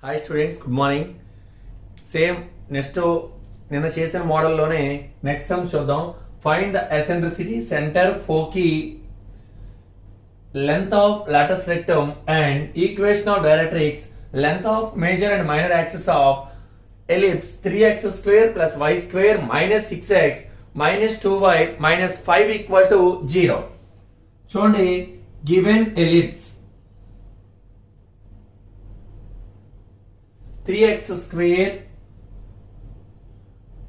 Hi students, good morning. Same next నిన్న చేసిన మోడల్లోనే నెక్స్ట్ సమ్ చూద్దాం. Find the eccentricity, centre, foci, length of latus rectum and equation of directrix, length of major and minor axis of ellipse 3x square plus y square minus 6x minus 2y minus 5 equal to 0. చూడండి, given ellipse 3x square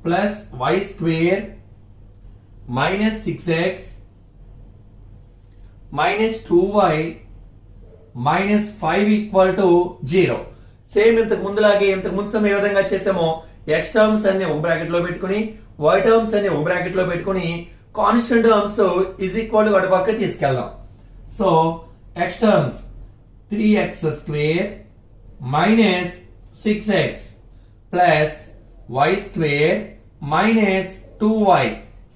plus y square minus 6x minus 2y minus 5 equal to 0. Same ఇంతకు ముందు some ఏ విధంగా చేసామో X terms అన్ని ఒక bracket లో పెట్టుకుని why terms అన్ని ఒక బ్రాకెట్ లో పెట్టుకుని constant terms is equal to అటు పక్క తీసుకెళ్దాం. So X terms 3x square minus 6x plus y square minus 2y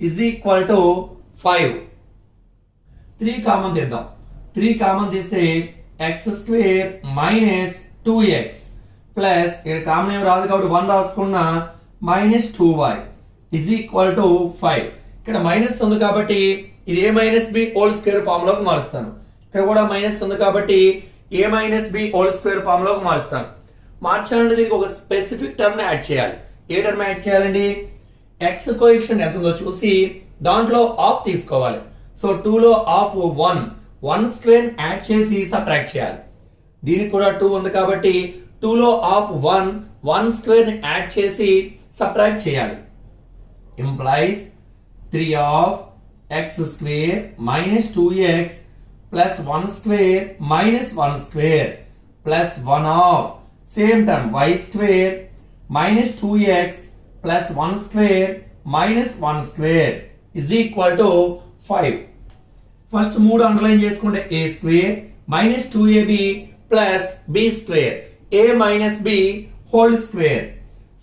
is equal to 5. 3 common తీద్దాం. 3 కామన్ తీస్తే x square minus 2x plus ఇక్కడ కామన్ ఏం రాదు కాబట్టి 1 రాసుకున్నా minus 2y is equal to 5. ఇక్కడ మైనస్ ఉంది కాబట్టి ఇది a minus b whole square form లోకి మారుస్తాను. ఇక్కడ కూడా మైనస్ ఉంది కాబట్టి a minus b whole square form లోకి మారుస్తాను. మార్చాలంటే దీనికి ఒక స్పెసిఫిక్ టర్మ్ ని యాడ్ చేయాలి. ఏ టర్మ్ యాడ్ చేయాలండి? x కోఎఫిషియంట్ ఎంత ఉందో చూసి దాంట్లో హాఫ్ తీసుకోవాలి. సో 2 లో హాఫ్ 1 స్క్వేర్ యాడ్ చేసి సబ్ట్రాక్ట్ చేయాలి. దీనికి కూడా 2 ఉంది కాబట్టి 2 లో హాఫ్ 1 స్క్వేర్ ని యాడ్ చేసి సబ్ట్రాక్ట్ చేయాలి. Implies 3 of x square minus 2x plus 1 square minus 1 square plus 1 of same term y square minus 2x plus 1 square minus 1 square is equal to 5. First 3 underline చేసుకుంటే a square minus 2ab plus b square, a minus b whole square.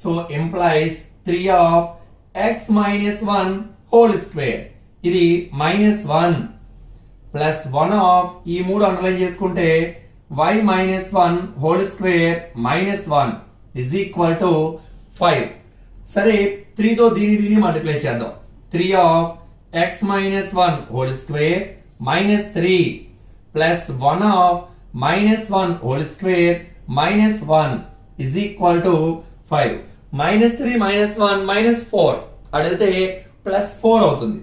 So implies 3 of x minus 1 whole square. ఇది minus 1 plus 1 of ఈ 3 underline చేసుకుంటే y minus 1 whole square minus 1 is equal to 5. సరే, 3 తో దీన్ని multiply చేద్దాం. 3 of x minus 1 whole square minus 3 plus 1 of minus 1 whole square minus 1 is equal to 5. minus 3 minus 1 minus 4 అడిగితే plus 4 అవుతుంది.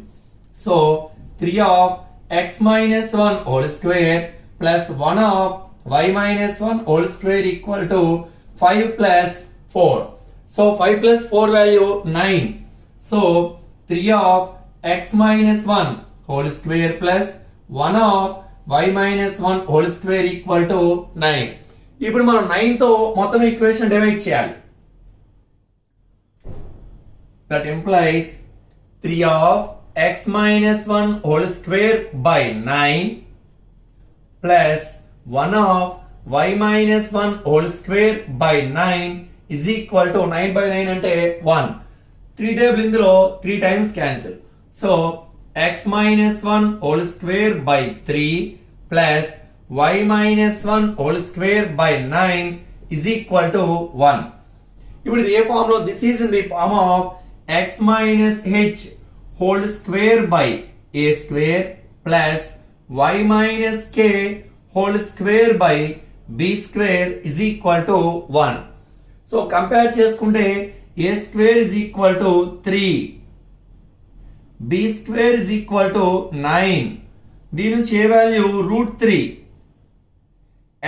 So 3 of x minus 1 whole square plus 1 of y minus 1 whole square equal to 5 plus 4. So 5 plus 4 value 9. So 3 of x minus 1 whole square plus 1 of y minus 1 whole square equal to 9. ఇప్పుడు మనం 9 తో మొత్తం equation divide చేయాలి. That implies 3 of x minus 1 whole square by 9 plus 1 of y minus 1 whole square by 9 is equal to 9 by 9 అంటే 1. 3 table ఇందులో 3 times cancel. So x minus 1 whole square by 3 plus y minus 1 whole square by 9 is equal to 1. ఇప్పుడు ఇది ఏ form లో? This is in the form of x minus h whole square by a square plus y minus k whole square by b square is equal to 1. So compare చేసుకుంటే a square is equal to 3, b square is equal to 9. దీని నుంచి a value √3.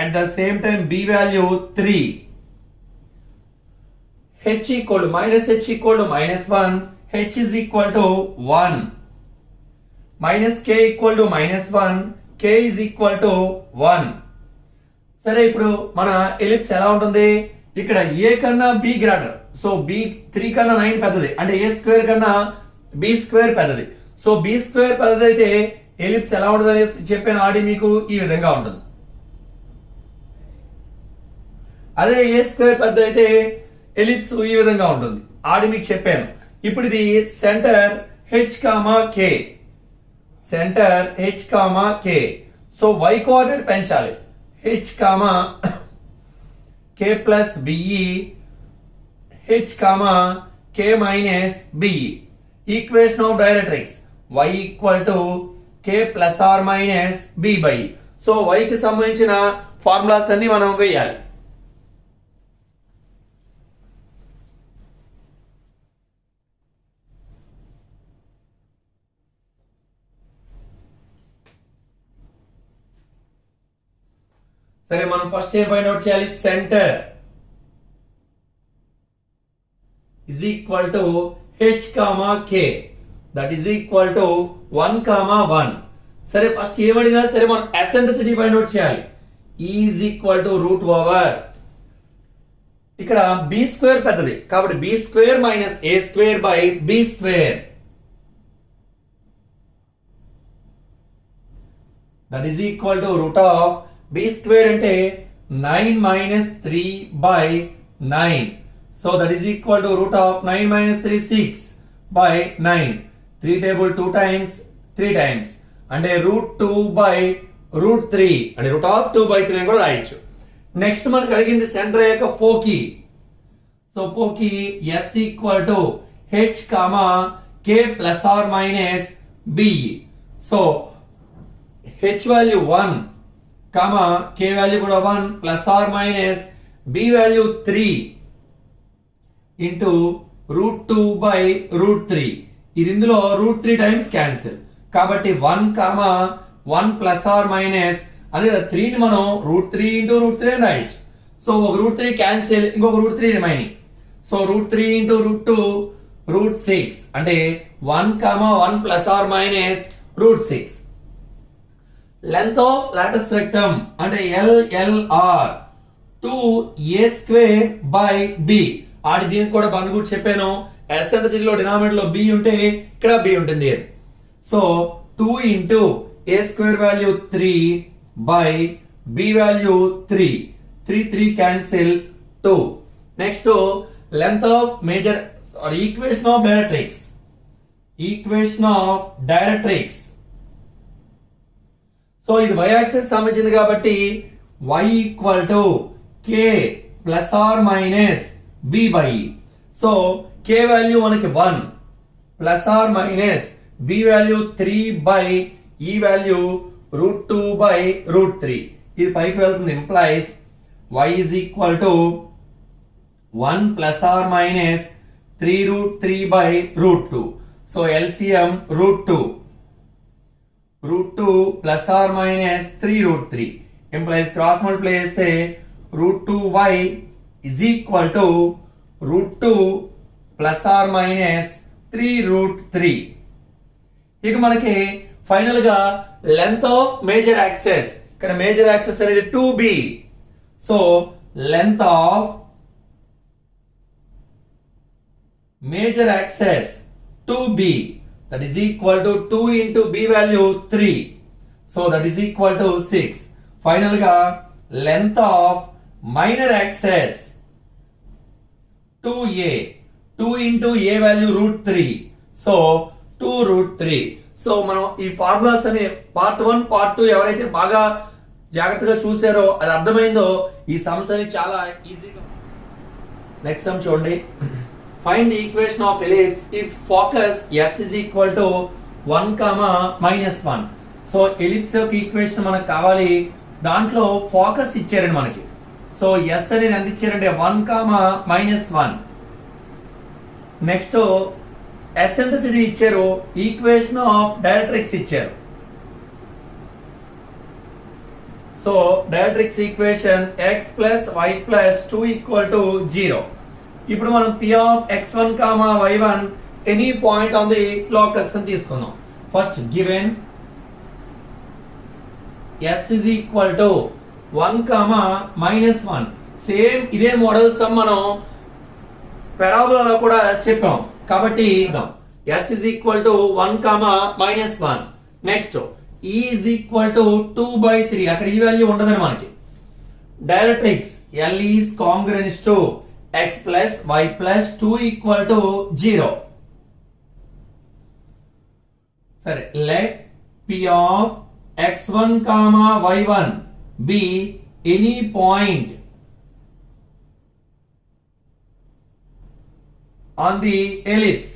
at the same time b value 3. h equal to -1, h is equal to 1. minus k equal to -1, k is equal to 1. సరే, ఇప్పుడు మన ellipse ఎలా ఉంటుంది? ఇక్కడ a కన్నా b greater. So b 3 కన్నా 9 పెద్దది, అంటే a స్క్వేర్ కన్నా b స్క్వేర్ పెద్దది. సో b స్క్వేర్ పెద్దది అయితే ఎలిప్స్ ఎలా ఉంటుంది అని చెప్పాను ఆడి మీకు ఈ విధంగా ఉంటుంది. అదే a స్క్వేర్ పెద్ద అయితే ఎలిప్స్ ఈ విధంగా ఉంటుంది ఆడి మీకు చెప్పాను. ఇప్పుడు ఇది centre h, k, centre h, k. So y coordinate పెంచాలి. h, k plus be h comma k minus be. Equation of directrix y equal to k plus or minus b by e. So y కి సంబంధించిన formulas అన్ని మనం వేయాలి. సరే మనం first ఏం find out చేయాలి? Centre is equal to h comma k, that is equal to 1 comma 1. సరే ఫస్ట్ ఏమడినా సరే మనం ఎసెంట్రిసిటీ ఫైండ్ అవుట్ చేయాలి. E is equal to root over, ఇక్కడ b స్క్వేర్ పెద్దది కాబట్టి b square minus a square by b square, that is equal to root of b square అంటే 9 minus 3 by 9. So that is equal to root of 9 minus 3 6 by 9. 3 table 2 times 3 times అంటే root 2 by root 3 అంటే root of 2 by 3 అని కూడా రాయొచ్చు. Next మనకు అడిగింది centre యొక్క foci. So foci s equal to h comma k plus or minus b. So h value 1 comma k value కూడా 1 plus or minus b value 3 into root 2 by root 3. ఇది ఇందులో route 3 times cancel కాబట్టి 1 comma 1 plus or minus అదే 3 ని మనం route 3 into route 3 అని రాయొచ్చు. So ఒక రూట్ 3 క్యాన్సిల్, ఇంకొక root 3 remaining. So root 3 into root 2 root 6 అంటే 1 comma 1 plus or minus root 6. Length of latus rectum అంటే LLR 2a స్క్వేర్ బై b. ఆడి దీనికి కూడా బంద్ కూడా చెప్పాను. ఎసెంట్రిసిటీలో డినామినేటర్ లో b ఉంటే ఇక్కడ b ఉంటుంది. So 2 into a square value 3 by b value 3. 3 cancel 2. Next length of major equation of directrix. Equation of directrix. So ఇది y యాక్సిస్ సంబంధించింది కాబట్టి y equal to k plus or minus b by e. So k value మనకి 1 plus or minus b value 3 by e value root 2 by root 3. ఇది పైకి వెళ్తుంది implies y is equal to 1 plus or minus 3 root 3 by root 2. So LCM root 2. Root 2 plus or minus 3 root 3 implies cross multiply చేస్తే root 2y is equal to root 2 plus or minus 3 root 3. ఇక మనకి final గా length of major access. ఇక్కడ major access అనేది 2b. So length of major access 2b, that is equal to 2 into b value 3. So that is equal to 6. Final గా length of minor axes 2a. 2 into a value root 3. So 2 root 3. So మనం ఈ formulas అని part 1 part 2 ఎవరైతే బాగా జాగ్రత్తగా చూసారో అది అర్థమైందో ఈ సమ్స్ అని చాలా ఈజీగా. నెక్స్ట్ సమ్ చూడండి. Find the equation of ellipse if focus s is equal to 1 comma minus 1. So ellipse యొక్క ఈక్వేషన్ మనకు కావాలి. దాంట్లో ఫోకస్ ఇచ్చారండి మనకి. సో s అనేది ఎంత ఇచ్చారంటే 1 కామా మైనస్ 1. నెక్స్ట్ ఎసెంట్రిసిటీ ఇచ్చారు. ఈక్వేషన్ ఆఫ్ డైరెక్ట్రిక్స్ ఇచ్చారు. So directrix equation x plus y plus 2 equal to 0. ఇప్పుడు మనం p of x1 comma y1 any point on the locus అని తీసుకుందాం. First given s is equal to 1 comma minus 1. Same ఇదే model some మనం పారాబోలాలో కూడా చెప్పాం కాబట్టి s is equal to 1 comma minus 1. Next e is equal to 2/3. అక్కడ ఈ value ఉండదని మనకి. Directrix l is congruent to x plus y plus 2 equal to 0. సరే let p of x1 comma y1 be any point on the ellipse.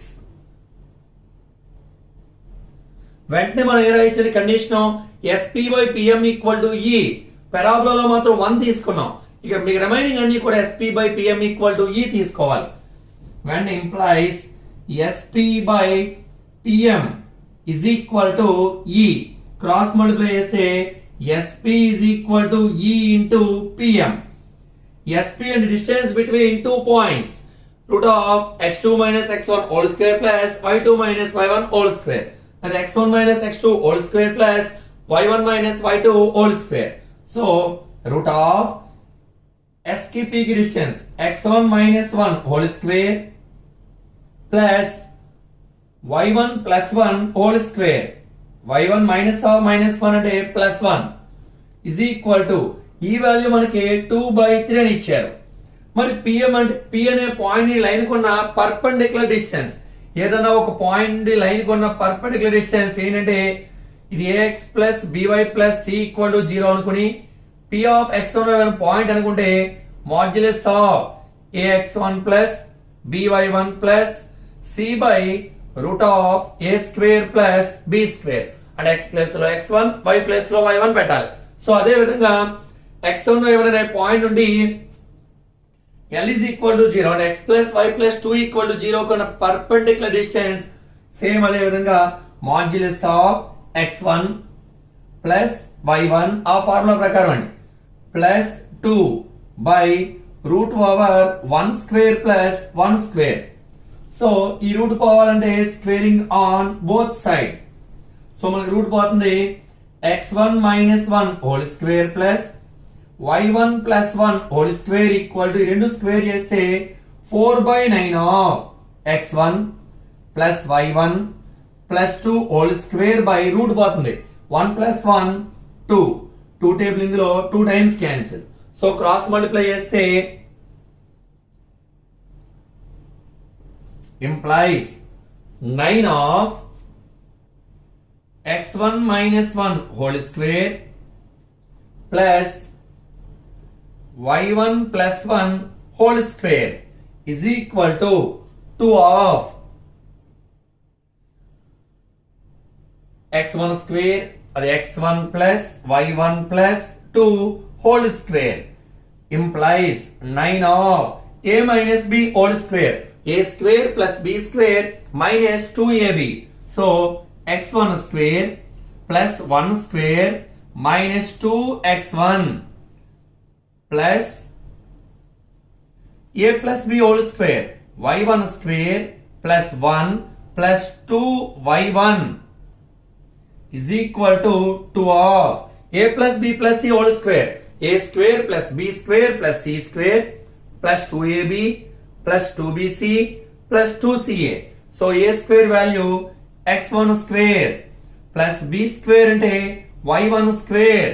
వెంటనే మనం ఏ రాయించిన condition SP by PM equal to ఈ పెరాబోలాలో మాత్రం 1 తీసుకున్నాం. ఇక మీకు రిమైనింగ్ అన్ని కూడా SP by PM equal to ఈ తీసుకోవాలి. వెంటనే implies SP by PM is equal to ఈ క్రాస్ మల్టిప్లై చేస్తే ఎస్పీ ఇజ్ ఈక్వల్ టు ఈ ఇంటూ పిఎం. ఎస్పీ అంటే distance between 2 points root of x2 minus x1 whole square plus y2 minus y1 whole square. And x1 minus x2 whole square plus y1 minus y2 whole square. So root of s की p की distance x1 minus 1 whole square plus y1 plus 1 whole square. y1 minus 1 అంటే plus 1 is equal to ఈ value మనకి 2/3 అని ఇచ్చారు. మరి PM అంటే P అనే పాయింట్ లైన్ కొన్న పర్పెండిక్యులర్ డిస్టెన్స్ ఏదైనా ఒక పాయింట్ లైన్ కొన్న పర్పెండిక్యులర్ డిస్టెన్స్ ఏంటంటే ఇది ax plus by plus c equal to 0 అనుకుని p ఆఫ్ x1 పాయింట్ అనుకుంటే modulus of ax1 plus by1 plus c by root of a square plus b square అంటే x plus లో x1 y plus లో y1 పెట్టాలి. So అదే విధంగా x1 y1 అనే point నుండి L is equal to 0 and x plus y plus 2 equal to 0 కొన్న perpendicular distance same అదే విధంగా modulus of x1 plus y1 ఆ ఫార్ములా ప్రకారం అండి plus 2 by root over 1 square plus 1 square. So ఈ route పోవాలంటే squaring on both sides. So మనకి route పోతుంది x1 minus 1 whole square plus y1 plus 1 whole square equal to రెండు square చేస్తే 4/9 of x1 plus y1 plus 2 whole square by root పోతుంది 1 plus 1 2 table ఇందులో 2 times cancel. So cross multiply చేస్తే implies 9 of x1 minus 1 whole square plus y1 plus 1 whole square is equal to 2 of x1 square or x1 plus y1 plus 2 whole square implies 9 of a minus b whole square. A square plus b square minus 2ab. So x1 square plus 1 square minus 2x1 plus a plus b whole square y1 square plus 1 plus 2y1 is equal to 2 of a plus b plus c whole square. A square plus b square plus c square plus 2ab plus 2bc plus 2ca. So a square value x1 square plus b square అంటే y1 square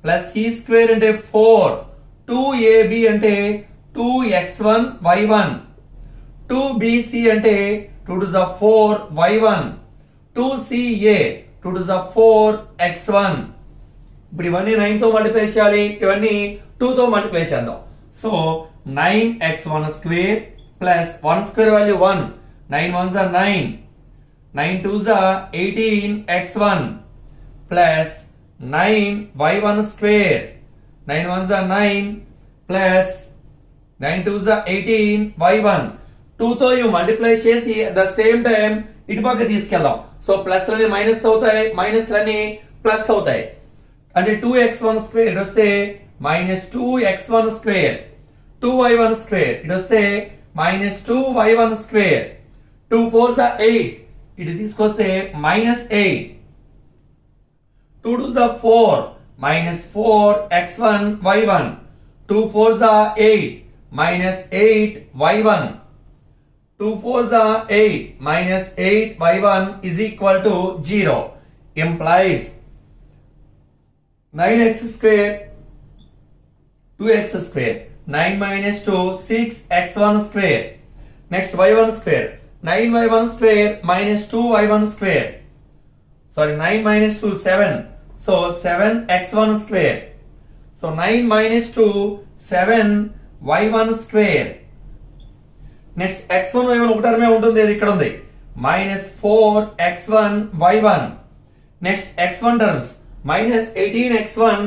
plus c square అంటే 4 2ab అంటే 2x1 y1 2bc అంటే 2 to the 4 y1 2ca 2 to the 4 x1. ఇప్పుడు ఇవన్నీ 9 తో multiply చేయాలి, ఇవన్నీ 2 తో మల్టిప్లై చేద్దాం. So 9x1 square plus 1 square value 1 9 1s are 9 9 2s are 18x1 plus 9y1 square 9 1s are 9 plus 9 2s are 18y1 2 తో ఇవి మల్టిప్లై చేసి అట్ ద సేమ్ టైం ఇటు పక్క తీసుకెళ్దాం. సో ప్లస్ లని మైనస్ అవుతాయి, మైనస్ లని ప్లస్ అవుతాయి. అంటే 2x1 స్క్వేర్ ఇటు వస్తే minus 2x1 square 2y1 square ఇటు వస్తే minus 2y1 square 2 4s are 8 ఇటు తీసుకొస్తే minus 8 2 2s are 4 minus 4x1 y1 2 4s are 8 minus 8 y1 2 4s are 8 minus 8 y1 is equal to 0 implies 9x square 2x square 9 minus 2 6x1 square. Next y1 square 9y1 square minus 2y1 square. Sorry 9 minus 2 7. So 7x1 square. So 9 minus 2 7y1 square. Next x1 y1 ఒక టర్మే ఉంటుంది, అది ఇక్కడ ఉంది. -4x1 y1. Next x1 terms -18x1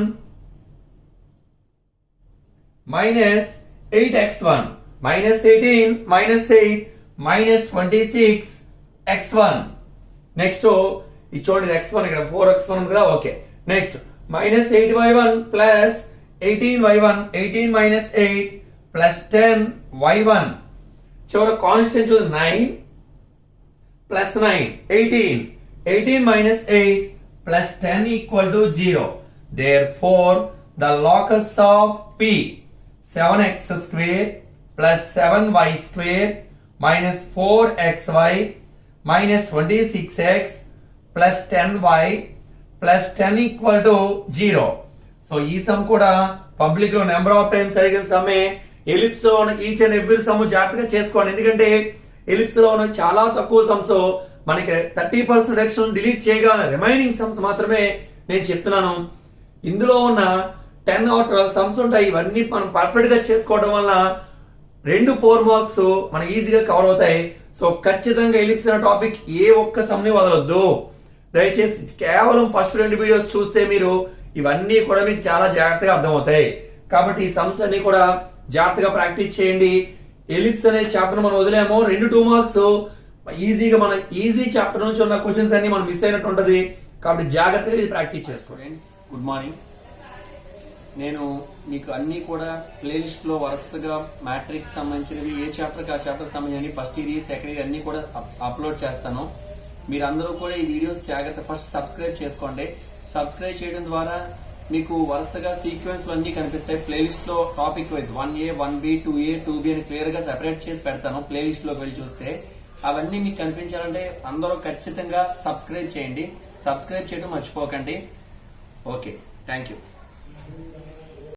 -8x1 -18 -8 -26x1. Next ఇది చూడండి, x1 ఇక్కడ 4x1 ఉంది కదా, okay. Next -8y1 plus 18y1 18 -8 plus 10y1. చివరి constant 9 plus 9 18 18 -8 plus 10 equal to 0. Therefore the locus of P 7x square plus 7y square minus 4xy minus 26x plus 10y plus 10 equal to 0. So ఈ some కూడా public లో number of times అడిగిన సమ్మే. Ellipse లో ఉన్న each and every some జాగ్రత్తగా చేసుకోండి, ఎందుకంటే ellipse లో ఉన్న చాలా తక్కువ సమ్స్ మనకి 30% రిడక్షన్ డిలీట్ చేయగా రిమైనింగ్ సమ్స్ మాత్రమే నేను చెప్తున్నాను. ఇందులో ఉన్న 10 or 12 సమ్స్ ఉంటాయి, ఇవన్నీ మనం పర్ఫెక్ట్ గా చేసుకోవడం వల్ల 2-4 మార్క్స్ మనకి ఈజీగా కవర్ అవుతాయి. సో ఖచ్చితంగా ఎలిప్స్ అనే టాపిక్ ఏ ఒక్క సమ్ ని వదలొద్దు. దయచేసి కేవలం ఫస్ట్ 2 వీడియోస్ చూస్తే మీరు ఇవన్నీ కూడా మీకు చాలా జాగ్రత్తగా అర్థమవుతాయి. కాబట్టి ఈ సమ్స్ అన్ని కూడా జాగ్రత్తగా ప్రాక్టీస్ చేయండి. ఎలిప్స్ అనే చాప్టర్ మనం వదిలేమో 2 మార్క్స్ ఈజీగా మన ఈజీ చాప్టర్ నుంచి ఉన్న క్వశ్చన్స్ అన్ని మనం మిస్ అయినట్టు ఉంటది. కాబట్టి జాగ్రత్తగా ఇది ప్రాక్టీస్ చేసుకోండి. Friends, good morning. నేను మీకు అన్ని కూడా ప్లేలిస్ట్ లో వరుసగా మ్యాట్రిక్స్ సంబంధించినవి ఏ చాప్టర్ ఆ చాప్టర్ సంబంధించి ఫస్ట్ ఇయర్ సెకండ్ ఇయర్ అన్ని కూడా అప్లోడ్ చేస్తాను. మీరందరూ కూడా ఈ వీడియోస్ జాగ్రత్త ఫస్ట్ సబ్స్క్రైబ్ చేసుకోండి. సబ్స్క్రైబ్ చేయడం ద్వారా మీకు వరుసగా సీక్వెన్స్ అన్ని కనిపిస్తాయి. ప్లేలిస్ట్ లో topic wise 1A 1B 2A 2B అని క్లియర్ గా సెపరేట్ చేసి పెడతాను. ప్లేలిస్ట్ లోకి వెళ్ళి చూస్తే అవన్నీ మీకు కనిపించాలంటే అందరూ ఖచ్చితంగా సబ్స్క్రైబ్ చేయండి. సబ్స్క్రైబ్ చేయడం మర్చిపోకండి. Okay, thank you.